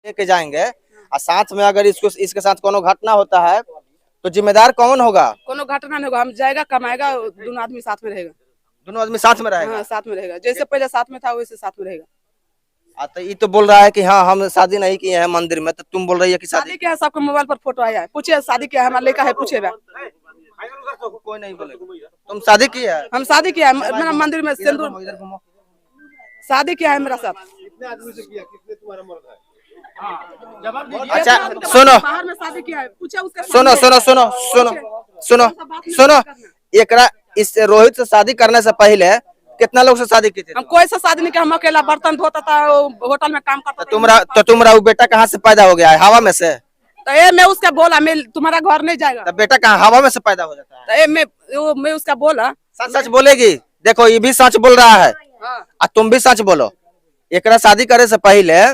लेके जाएंगे और साथ में अगर इसको इसके साथ कोनो घटना होता है तो जिम्मेदार कौन होगा? कोनो घटना नहीं होगा, हम जाएगा कमाएगा, दोनों आदमी साथ में रहेगा। दोनों आदमी साथ में रहेगा? हाँ, साथ में रहेगा, जैसे पहले साथ में था वैसे साथ में रहेगा। तो ये तो बोल रहा है कि हाँ हम शादी नहीं किए हैं मंदिर में, तो तुम बोल रही है कि शादी क्या है? सबके मोबाइल पर फोटो आया है, पूछिए शादी क्या है, हमारा लड़का है, पूछे। कोई नहीं बोलेगा। तुम शादी की है? हम शादी किया है, मेरा मंदिर में सिंदूर शादी किया है मेरा साथ। अच्छा सुनो, बाहर में शादी किया है, पूछे उसके। सुनो सुनो सुनो सुनो सुनो सुनो, एकरा इस रोहित से शादी करने से पहले कितना लोग से शादी की थी? हम कोई से शादी नहीं किया, हम अकेला बर्तन धोता था, होटल में काम करता था। तुम्हारा वो बेटा कहाँ से पैदा हो गया है? हवा में से? तो ये मैं उसका बोला, मैं तुम्हारा घर नहीं जाएगा। तो बेटा कहाँ हवा में से पैदा हो जाता है? तो ये मैं उसका बोला। सच सच बोलेगी? देखो ये भी सच बोल रहा है और तुम भी सच बोलो। एकरा शादी करे से पहले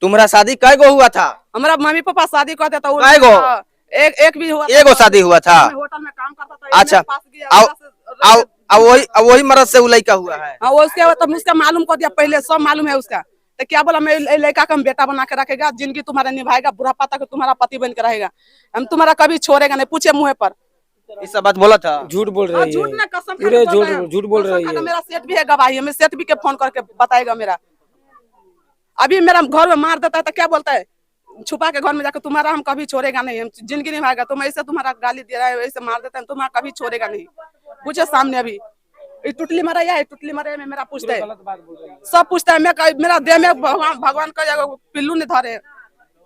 तुम्हारा शादी कई गो हुआ था? हमारा मम्मी पापा शादी करते था, कई गो? एक भी हुआ, एगो शादी हुआ था। होटल में काम करता था। अच्छा, अब वही मर्द से लड़का हुआ है? हाँ, वो उसका मालूम कर दिया, पहले सब मालूम है उसका। तो क्या बोला, मैं लड़का का हम बेटा बना के रखेगा, जिंदगी तुम्हारा निभाएगा, बुढ़ापा तक तुम्हारा पति बन के रहेगा, हम तुम्हारा कभी छोड़ेगा नहीं। पूछे मुँह पर ये सब बात बोला था? झूठ बोल रही है, झूठ ना, कसम झूठ बोल रही है। मेरा सेठ भी है गवाही, हमें सेठ भी के फोन करके बताएगा। मेरा अभी मेरा घर में मार देता है तो क्या बोलता है, छुपा के घर में जाकर, तुम्हारा हम कभी छोड़ेगा नहीं, हम जिंदगी निभाएगा, तुम ऐसे तुम्हारा गाली दे रहा है, ऐसे मार देता है, तुम्हारा कभी छोड़ेगा नहीं। पूछे सामने, अभी टुटली मारा या टुटली मारे में मेरा पूछता है, सब पूछता है। मेरा देह में भगवान का पिल्लू ने धरे,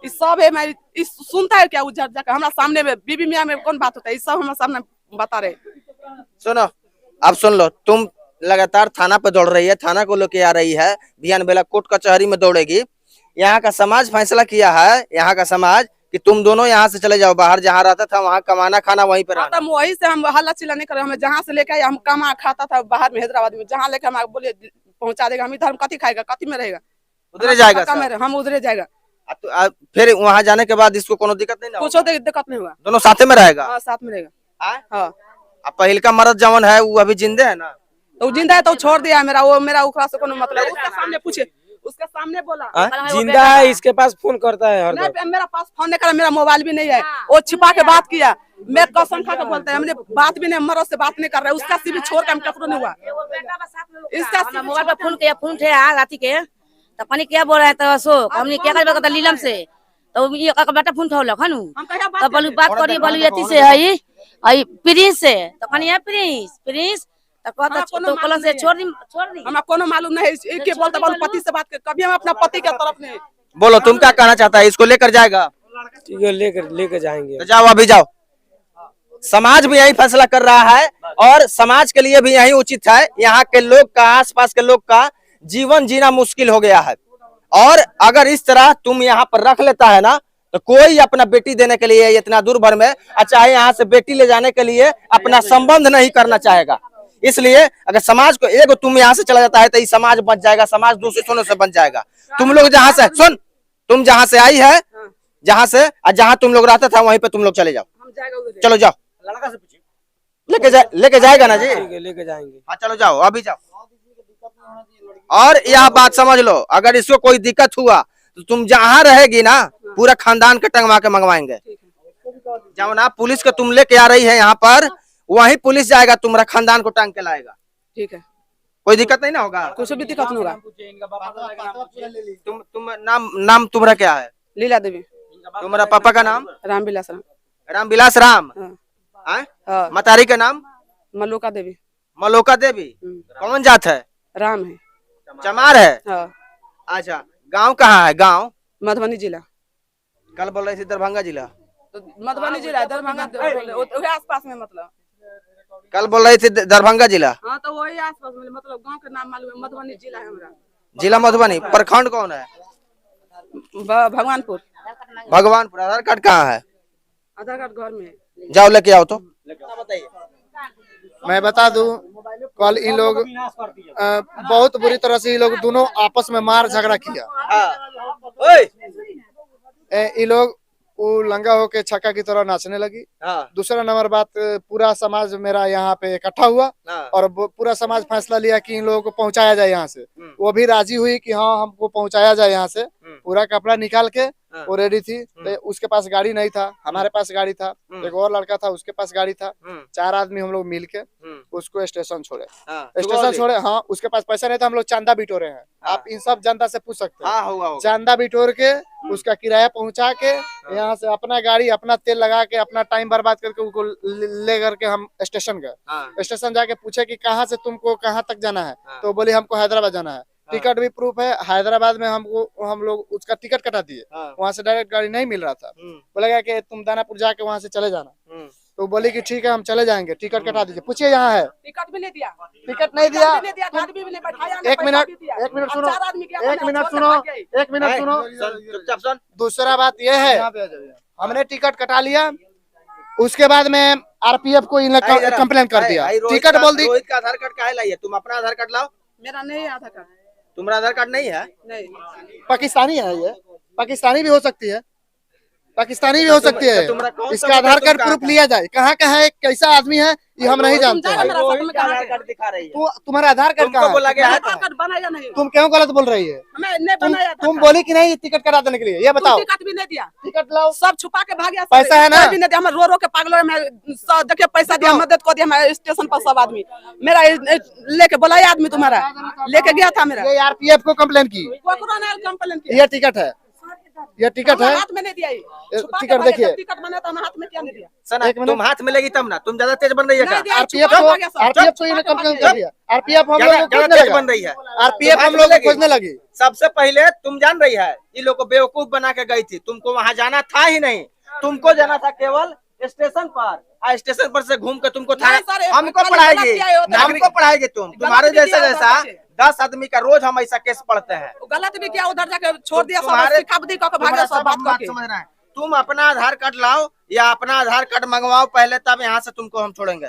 इस सब है। मैं सुनता है क्या उजर जाकर हमारा सामने में? बीबी मियाँ में कौन बात होता है? इस सब हमारे सामने बता रहे। सुनो, अब सुन लो, तुम लगातार थाना पे दौड़ रही है, थाना को लेके आ रही है, बिहान बेला कोर्ट कचहरी में दौड़ेगी। यहाँ का समाज फैसला किया है, यहाँ का समाज, कि तुम दोनों यहाँ से चले जाओ बाहर, जहाँ रहता था वहाँ कमाना खाना वहीं पर रहना। वहीं से हम हल्ला चिल्ला नहीं करे, हमें जहाँ से लेके आए हम कमा खाता था बाहर में हैदराबाद में, जहाँ लेके हम बोले पहुँचा देगा। हम इधर कथी खाएगा, कथी में रहेगा? उधरे जाएगा, हम उधरे जाएगा। फिर वहाँ जाने के बाद इसको कोनो दिक्कत नहीं? कुछ दिक्कत नहीं हुआ, दोनों साथ में रहेगा? साथ में रहेगा। हाँ, अब पहल का मर्द जवान है वो अभी जिंदे है ना? तो जिंदा है तो छोड़ दिया मेरा, वो मेरा उखड़ा से कोनो मतलब। उसके सामने पूछे, उसके सामने बोला जिंदा है, इसके पास फोन करता है हरदम। मेरा पास फोन नहीं करा, मेरा मोबाइल भी नहीं है, वो छिपा के बात किया। मैं कसम खा के बोलता है, हमने बात भी नहीं, मरो से बात नहीं कर रहा है। उसका सीवी छोड़ के हम कपड़ों नहीं हुआ, इसका मोबाइल पर फोन किया, फोन थे राती के तो पानी क्या बोल रहा है, तो सो हमने क्या कर लीलम से, तो ये बेटा फोन उठा खनु, तो बोलू बात करिए, बोलू अति से है आई प्रिंस से, तो कनी है प्रिंस तो कहता तो कलम से छोड़ दी। हमरा कोनो मालूम नहीं है, एक के बोलता बोल पति से बात कर, कभी हम अपना पति के तरफ नहीं। बोलो तुम क्या कहना चाहता है? इसको लेकर जाएगा? ठीक है, लेकर जाएंगे। तो जाओ, अभी जाओ। समाज भी यही फैसला कर रहा है और समाज के लिए भी यही उचित है। यहाँ के लोग का, आसपास के लोग का जीवन जीना मुश्किल हो गया है, और अगर इस तरह तुम यहाँ पर रख लेता है ना, तो कोई अपना बेटी देने के लिए इतना दूर भर में, चाहे यहाँ से बेटी ले जाने के लिए अपना संबंध नहीं करना चाहेगा। इसलिए अगर समाज को एक तुम यहाँ से चला जाता है तो ये समाज बच जाएगा, समाज दूसरे से बच जाएगा। तुम लोग जहाँ से सुन, तुम जहाँ से आई है, जहाँ से जहाँ तुम लोग रहता था वहीं पे तुम लोग चले जाओ। चलो जाओ, लड़का से पूछिए, लेके जाएगा ना जी? लेके जाएंगे। हाँ चलो जाओ, अभी जाओ। और यह बात समझ लो, अगर इसको कोई दिक्कत हुआ तो तुम जहाँ रहेगी ना, पूरा खानदान के टंगवा के मंगवाएंगे। जब ना पुलिस को तुम लेके आ रही है यहाँ पर, वहीं पुलिस जाएगा, तुम्हारा खानदान को टांग के लाएगा। ठीक है, कोई दिक्कत नहीं ना होगा? कुछ भी दिक्कत नहीं होगा। तुम नाम तुम्हारा क्या है? लीला देवी। तुम्हारा पापा का नाम? रामविलास राम। मतारी का नाम? मलोका देवी। मलोका देवी। कौन जात है? राम है। चमार है? अच्छा, गांव कहाँ है? गांव मधुबनी जिला। कल बोल रही थी दरभंगा जिला। तो मधुबनी जिला, दरभंगा आसपास में, मतलब कल बोल रही थी दरभंगा जिला। हाँ, तो वही आसपास में, मतलब गांव के नाम मालूम है, मधुबनी जिला है हमारा। जिला मधुबनी। प्रखंड कौन है? भगवानपुर। आधार कार्ड कहाँ है? आधार कार्ड घर में। जाओ लेके आओ। तो मैं बता दूं, कल इन लोग बहुत बुरी तरह से ये लोग दोनों आपस में मार झगड़ा किया। ये लोग वो लंगा होके छक्का की तरह नाचने लगी। दूसरा नंबर बात, पूरा समाज मेरा यहाँ पे इकट्ठा हुआ और पूरा समाज फैसला लिया कि इन लोगों को पहुंचाया जाए यहाँ से। वो भी राजी हुई कि हाँ हमको पहुंचाया जाए यहाँ से। पूरा कपड़ा निकाल के वो रेडी थी। तो उसके पास गाड़ी नहीं था, हमारे पास गाड़ी था, एक और लड़का था उसके पास गाड़ी था। 4 आदमी हम लोग मिल के उसको स्टेशन छोड़े। स्टेशन छोड़े, हाँ, उसके पास पैसा नहीं था, हम लोग चांदा बिटोरे हैं। आप इन सब जनता से पूछ सकते हैं। चांदा बिटोर के उसका किराया पहुंचा के यहाँ से अपना गाड़ी अपना तेल लगा के अपना टाइम बर्बाद करके उसको ले करके हम स्टेशन गए। स्टेशन जाके पूछे कि कहाँ से तुमको कहाँ तक जाना है, तो बोले हमको हैदराबाद जाना है। टिकट भी प्रूफ है, हैदराबाद में हम लोग उसका टिकट कटा दिए। वहाँ से डायरेक्ट गाड़ी नहीं मिल रहा था, बोलेगा कि तुम दानापुर जाके वहाँ से चले जाना। तो बोले कि ठीक है हम चले जाएंगे, टिकट कटा दीजिए। पूछिए यहाँ है, टिकट भी नहीं दिया, टिकट नहीं दिया। एक मिनट सुनो, एक मिनट सुनो। चुपचाप सुन। दूसरा बात यह है, हमने टिकट कटा लिया, उसके बाद में आरपीएफ को कंप्लेन कर दिया। टिकट बोल दी। रोहित का आधार कार्ड काहे लाइए? तुम अपना आधार कार्ड लाओ। मेरा नहीं है आधार कार्ड। तुम्हारा आधार कार्ड नहीं है? नहीं, पाकिस्तानी है ये, पाकिस्तानी भी हो सकती है, पाकिस्तानी भी हो सकती है। इसका आधार कार्ड प्रूफ लिया जाए, कहाँ का है, कैसा आदमी है, ये हम नहीं जानते हैं। आधार कार्ड दिखा रही है। तुम्हारा आधार कार्ड कहाँ बोला गया है? बनाया नहीं, तुम क्यों गलत बोल रही है? नहीं बनाया। तुम बोली कि नहीं टिकट करा देने के लिए, ये बताओ। टिकट भी नहीं दिया, टिकट लाओ, सब छुपा के भाग गया। पैसा है ना? भी नहीं दिया, हम रो रो के पागल में देखिए पैसा दिया, मदद को दिया। मैं स्टेशन पर सब आदमी मेरा लेके बुलाया, आदमी तुम्हारा लेके गया था मेरा। ये आरपीएफ को कंप्लेन की, कंप्लेन की। ये टिकट है, ये टिकट है, हाथ में नहीं दिया। टिकट देखिए, टिकट बना था, हाथ में क्या नहीं दिया। सना, तुम हाथ में लेगी तब ना, तुम ज्यादा तेज बन रही है क्या? आरपीएफ को इन्हें कंप्लेन कर दिया। आरपीएफ हम लोग को खोजने तेज बन रही है। आरपीएफ हम लोग को खोजने लगी। सबसे पहले तुम जान रही है, ये लोग को बेवकूफ बना के गई थी। तुमको वहाँ जाना था ही नहीं, तुमको जाना था केवल स्टेशन पर। स्टेशन पर से घूम के तुमको था, हमको पढ़ाएगी, हमको पढ़ाएगी। तुम्हारे जैसा 10 आदमी का रोज हम ऐसा केस पढ़ते हैं। गलत भी किया, उधर जाके छोड़ दिया। समझ रहे हैं? तुम अपना आधार कार्ड लाओ या अपना आधार कार्ड मंगवाओ पहले, तब यहाँ से तुमको हम छोड़ेंगे।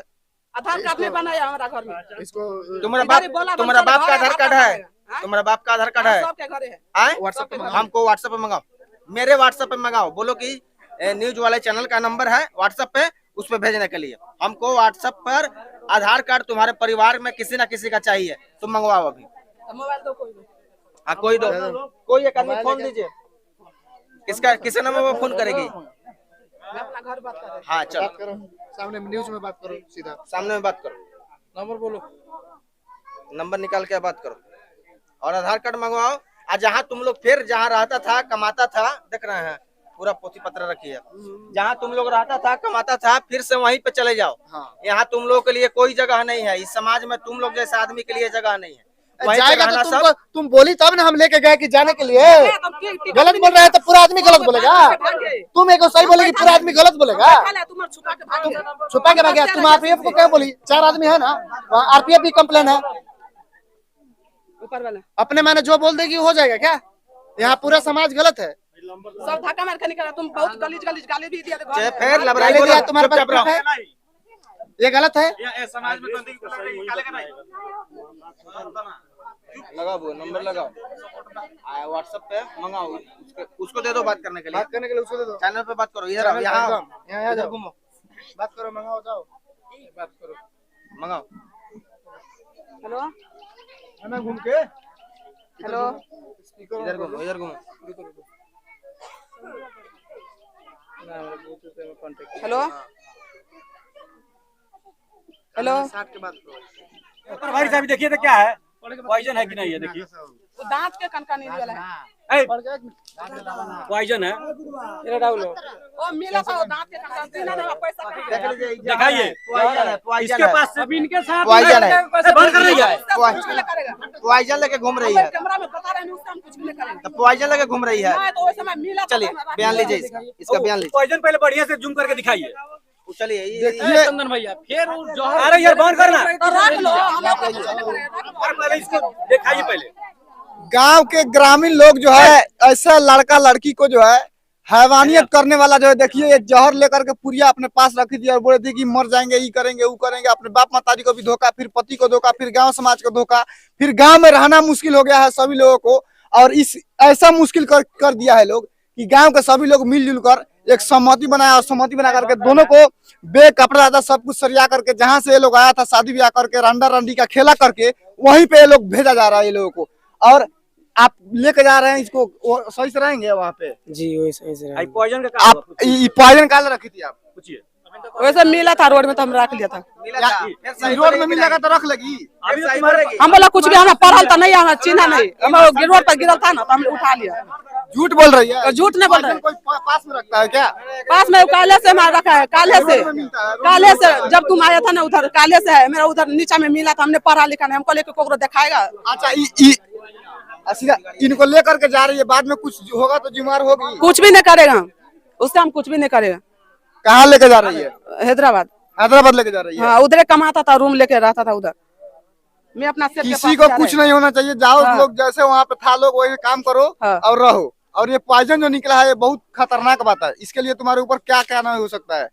आधार कार्ड नहीं बनाया हमारा घर में। इसको तुम्हारा बाप का आधार कार्ड है? तुम्हारा बाप का आधार कार्ड है? सबके घरे है। हमको व्हाट्सएप पे मंगाओ, मेरे व्हाट्सएप पे मंगाओ। बोलो कि न्यूज वाले चैनल का नंबर है व्हाट्सएप पे, उस पे भेजने के लिए। हमको व्हाट्सएप पर आधार कार्ड तुम्हारे परिवार में किसी न किसी का चाहिए, तुम मंगवाओ अभी। मोबाइल दो कोई। हाँ कोई दो, कोई एक आदमी फोन दीजिए। किसका, किस नंबर पर फोन करेगी? मैं अपना घर बात कर रहा हूं। हाँ चलो, सामने न्यूज में बात करो, सीधा सामने में बात करो। नंबर बोलो, नंबर निकाल के बात करो और आधार कार्ड मंगवाओ। आज जहाँ तुम लोग फिर जहाँ रहता था कमाता था, देख रहे हैं पूरा पोथी पत्र रखी है। जहाँ तुम लोग रहता था कमाता था, फिर से वहीं पे चले जाओ। यहाँ तुम लोग के लिए कोई जगह नहीं है, इस समाज में तुम लोग जैसे आदमी के लिए जगह नहीं है। जाएगा तो तुम बोली तब ना हम लेके गए कि जाने के लिए। गलत बोल रहे हैं तो पूरा आदमी गलत बोलेगा। तुम एक सही बोलेगी, पूरा आदमी गलत बोलेगा। छुपा के भाग गया। तुम आरपीएफ को क्या बोली? 4 आदमी है ना, आरपीएफ भी कंप्लेन है। ऊपर वाला अपने मैंने जो बोल देगी हो जाएगा क्या? यहाँ पूरा समाज गलत है। सब धक्का मार के निकला। तुम बहुत गलीज गाली भी दिया। फिर लबराई दिया, तुम्हारे पास प्रूफ है? ये गलत है। समाज में लगाओ वो नंबर, लगाओ व्हाट्सएप पे मंगाओ, उसको दे दो बात करने के लिए। बात करने के लिए उसको दे दो। चैनल पे बात करो। इधर यहाँ घूमो, बात करो, मंगाओ, जाओ बात करो, मंगाओ। हेलो, है ना, घूम के हेलो, इधर घूमो, इधर घूमो। Hello, hello. भाई साहब देखिए तो क्या है, पॉइजन है कि नहीं है? देखिए वो दांत के कनकानी वाला है। पॉइजन है, ओ मिला था, वो दांत के कनकानी ना, पैसा दिखाइए इसके पास। अभी इनके साथ पॉइजन है, बंद कर रही है। पॉइजन लेके घूम रही है। कैमरा में बता रहे हैं, उसका हम कुछ भी नहीं करेंगे। तो पॉइजन लेके घूम रही है। तो वैसे मैं मिला। चलिए बयान लीजिए, इसका बयान लीजिए। पॉइजन पहले बढ़िया से जूम करके दिखाइए। चलिए चंदन भैया, फिर अरे यार बंद करना, रख लो। पहले इसको दिखाइए। पहले गांव के ग्रामीण लोग जो है ऐसा लड़का लड़की को जो है हैवानियत करने वाला जो है, देखिए ये जहर लेकर के पुड़िया अपने पास रखी थी और बोले थी कि मर जाएंगे, ये करेंगे वो करेंगे। अपने बाप माताजी को भी धोखा, फिर पति को धोखा, फिर गांव समाज को धोखा, फिर गांव में रहना मुश्किल हो गया है सभी लोगों को। और इस ऐसा मुश्किल कर दिया है लोग कि गांव के सभी लोग मिलजुल कर एक सहमति बनाया और सहमति बना करके दोनों को बे कपड़ा था सब कुछ सरिया करके, जहां से ये लोग आया था शादी ब्याह करके, रंडा रंडी का खेला करके, वहीं पे ये लोग भेजा जा रहा है ये लोगों को। और आप लेके जा रहे हैं इसको, वो सही से रहेंगे वहाँ पे? जी वही सही से रहेंगे। पॉइजन का क्या आप हुआ? ये पॉइजन काल रखी थी आप? पूछिए। वैसे मिला था रोड में तो हम रख लिया था। रोड में मिलेगा तो रख लगी। अभी तो तुम्हारे हम बोला कुछ भी हमें पढ़ल तो नहीं, हमें चिन्हा नहीं, हम रोड पर गिरल था ना तो हमने उठा लिया। झूठ बोल रही है? और झूठ नहीं बोल रहे। कोई पास में रखता है क्या? पास में काले से हमारा रखा है, काले से जब तुम आया था ना उधर काले से है, मेरा उधर नीचा में मिला था, हमने पढ़ा लिखा नहीं, हमको लेकर कोकरो दिखाएगा। अच्छा सीधा इनको लेकर के जा रही है, बाद में कुछ होगा तो जिम्मेदार होगी? कुछ भी नहीं करेगा उससे, हम कुछ भी नहीं करेगा। कहाँ लेके जा रही है? हैदराबाद। हैदराबाद लेके जा रही है? हाँ उधर कमाता था, रूम लेके रहता था उधर। मैं अपना सेठ के किसी पास को जा कुछ रहे। नहीं होना चाहिए, जाओ हाँ। लोग जैसे वहाँ पे था लोग वही काम करो हाँ। और रहो। और ये पॉइजन जो निकला है ये बहुत खतरनाक बात है, इसके लिए तुम्हारे ऊपर क्या क्या नहीं हो सकता है।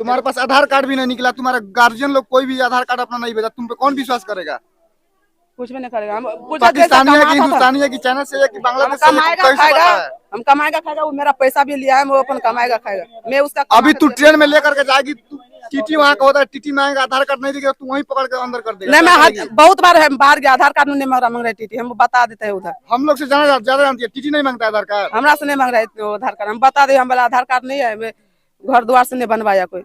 तुम्हारे पास आधार कार्ड भी नहीं निकला, तुम्हारे गार्जियन लोग कोई भी आधार कार्ड अपना नहीं भेजा, तुम पे कौन विश्वास करेगा? कुछ भी नहीं करेगा। हम पाकिस्तानी है कि हिंदुस्तानी है कि चाइना से है कि बांग्लादेश से है, कमाएगा कैसे खाएगा, पता है? हम कमाएगा खाएगा, वो मेरा पैसा भी लिया है, वो अपन कमाएगा खाएगा। मैं उसका अभी तू ट्रेन में लेकर के जाएगी, टीटी वहाँ का होता है, टीटी में आएगा, आधार कार्ड नहीं देगा, तू वहीं पकड़ के अंदर कर देगा। नहीं, क्या मैं करेगी? बहुत बार है बाहर गया, आधार कार्ड नहीं मांग रहा टीटी, हम बता देते हैं उधर। हम लोग से ज्यादा जानती है, टीटी नहीं मांगता आधार कार्ड। हमरा से नहीं मांग रहा है आधार कार्ड, हम बता दे, हम बोला आधार कार्ड नहीं है, मैं घर द्वार से नहीं बनवाया कोई।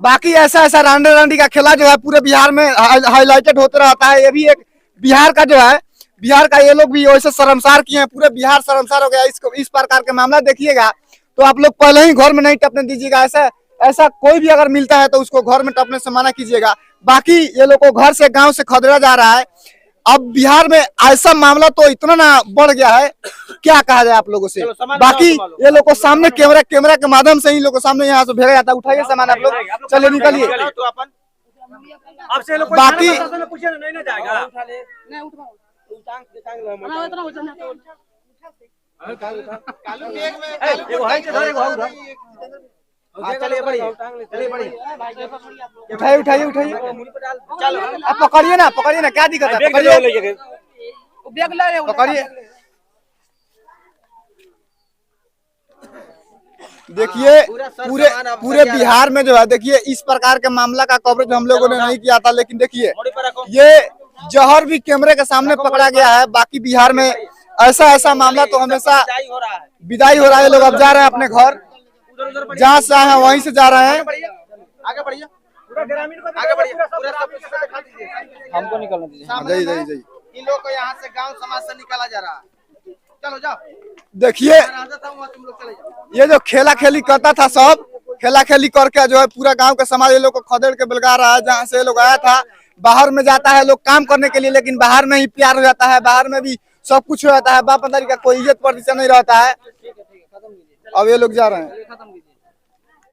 बाकी ऐसा ऐसा रांडे रांडी का खेला जो है पूरे बिहार में हाईलाइटेड होते रहता है। ये भी एक बिहार का जो है, बिहार का ये लोग भी वैसे शर्मसार किए हैं, पूरे बिहार शर्मसार हो गया। इस प्रकार के मामला देखिएगा तो आप लोग पहले ही घर में नहीं टपने दीजिएगा। ऐसा कोई भी अगर मिलता है तो उसको घर में टपने से मना कीजिएगा। बाकी ये लोग को घर से गांव से खदेड़ा जा रहा है। अब बिहार में ऐसा मामला तो इतना ना बढ़ गया है, क्या कहा जाए आप लोगों से। बाकी ये लोग को सामने कैमरा के माध्यम से ही लोग को सामने यहाँ से भेजा जाता है। उठाइए सामान आप लोग, चलिए निकलिए। आपसे लोग बाकी पूछे नहीं ना जाएगा। उठाइए चलो आप पकड़िए ना, क्या दिक्कत है? पकड़िए पकड़िए। देखिए पूरे बिहार में जो है, देखिए इस प्रकार के मामला का कवरेज हम लोगों ने नहीं किया था, लेकिन देखिए ये जहर भी कैमरे के सामने पकड़ा गया है। बाकी बिहार में ऐसा मामला तो हमेशा विदाई हो रहा है। लोग अब जा रहे हैं अपने घर, जहाँ से आए हैं वहीं से जा रहे हैं। आगे बढ़िए, पूरा ग्रामीण को आगे बढ़िए, पूरा सब कुछ दिखा दीजिए। हमको निकलना दीजिए। जाइए। इन लोग को यहाँ से गांव समाज से निकाला जा रहा है। चलो जाओ, देखिए तुम लोग चले जाओ। ये जो खेला खेली करता था, सब खेला खेली करके जो है पूरा गांव का समाज ये लोग को खदेड़ के बेलगा रहा है। जहाँ से ये लोग आया था, बाहर में जाता है लोग काम करने के लिए, लेकिन बाहर में ही प्यार हो जाता है, बाहर में भी सब कुछ हो जाता है। बाप मतारी का कोई इज्जत प्रतिष्ठा नहीं रहता है। अब ये लोग जा रहे हैं।